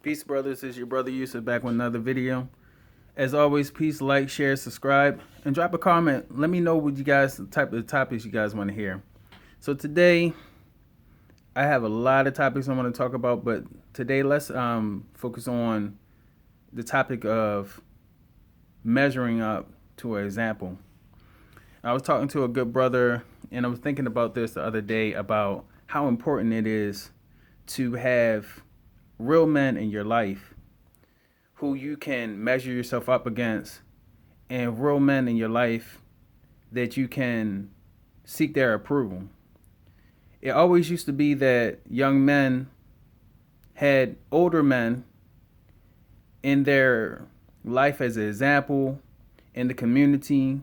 Peace, brothers. It's your brother Yusuf back with another video. As always, peace, like, share, subscribe, and drop a comment. Let me know what you guys, the type of topics you guys want to hear. So today, I have a lot of topics I want to talk about, but today let's focus on the topic of measuring up to an example. I was talking to a good brother, and I was thinking about this the other day about how important it is to have real men in your life who you can measure yourself up against, and real men in your life that you can seek their approval. It always used to be that young men had older men in their life as an example in the community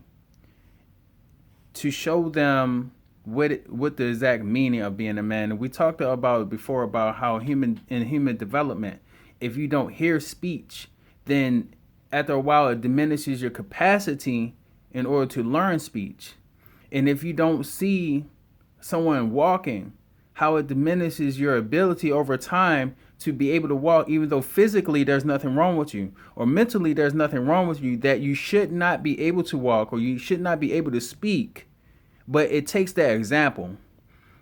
to show them what the exact meaning of being a man. And we talked about before about how human development, if you don't hear speech, then after a while it diminishes your capacity in order to learn speech. And if you don't see someone walking, how it diminishes your ability over time to be able to walk, even though physically there's nothing wrong with you, or mentally there's nothing wrong with you, that you should not be able to walk or you should not be able to speak. But it takes that example.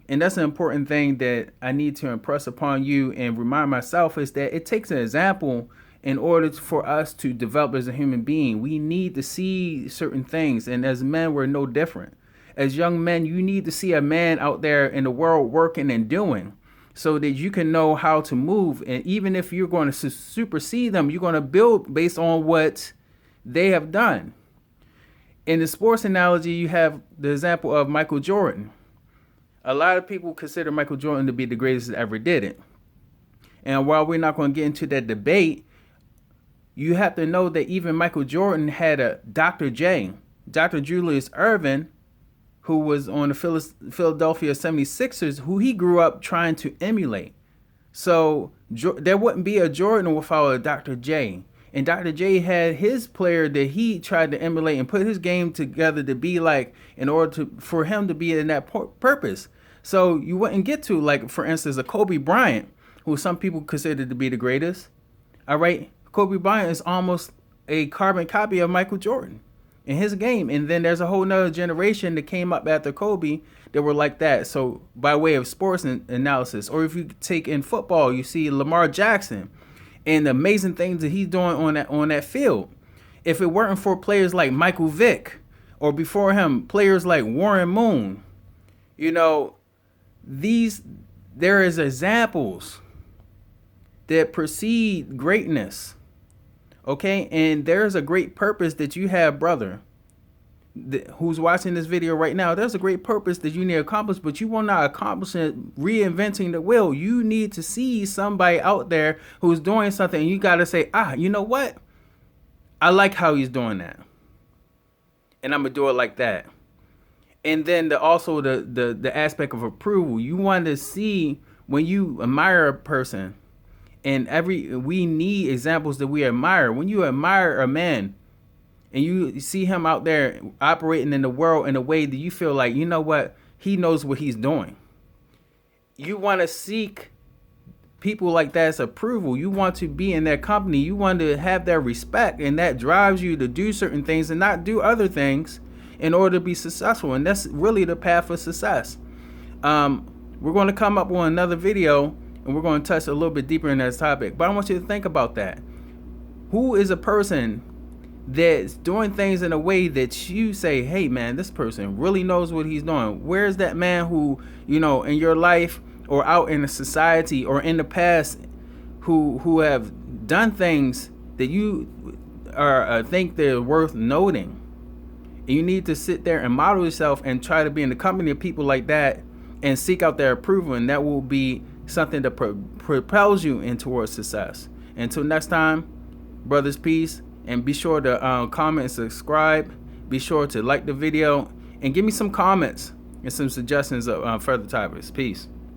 And that's an important thing that I need to impress upon you and remind myself, is that it takes an example in order for us to develop as a human being. We need to see certain things. And as men, we're no different. As young men, you need to see a man out there in the world working and doing, so that you can know how to move. And even if you're going to supersede them, you're going to build based on what they have done. In the sports analogy, you have the example of Michael Jordan. A lot of people consider Michael Jordan to be the greatest that ever did it. And while we're not going to get into that debate, you have to know that even Michael Jordan had a Dr. J, Dr. Julius Erving, who was on the Philadelphia 76ers, who he grew up trying to emulate. So there wouldn't be a Jordan without a Dr. J. And Dr. J had his player that he tried to emulate and put his game together to be like, in order for him to be in that purpose. So you wouldn't get to, like, for instance, a Kobe Bryant, who some people consider to be the greatest. All right. Kobe Bryant is almost a carbon copy of Michael Jordan in his game. And then there's a whole nother generation that came up after Kobe that were like that. So by way of sports analysis, or if you take in football, you see Lamar Jackson and the amazing things that he's doing on that field. If it weren't for players like Michael Vick, or before him, players like Warren Moon, there is examples that precede greatness. Okay, and there's a great purpose that you have, brother, who's watching this video right now. There's a great purpose that you need to accomplish, but you will not accomplish it reinventing the wheel. You need to see somebody out there who's doing something, and you got to say, you know what? I like how he's doing that, and I'm gonna do it like that. And then also the aspect of approval. You want to see, when you admire a person, and we need examples that we admire. When you admire a man and you see him out there operating in the world in a way that you feel like, you know what, he knows what he's doing. You want to seek people like that's approval. You want to be in their company. You want to have their respect, and that drives you to do certain things and not do other things in order to be successful. And that's really the path for success. We're going to come up with another video, and we're going to touch a little bit deeper in that topic. But I want you to think about that. Who is a person that's doing things in a way that you say, hey, man, this person really knows what he's doing? Where's that man who, in your life or out in the society or in the past, who have done things that you think they're worth noting? And you need to sit there and model yourself and try to be in the company of people like that and seek out their approval, and that will be something that propels you in towards success. Until next time, brothers, peace, and be sure to comment and subscribe. Be sure to like the video and give me some comments and some suggestions of further topics. Peace.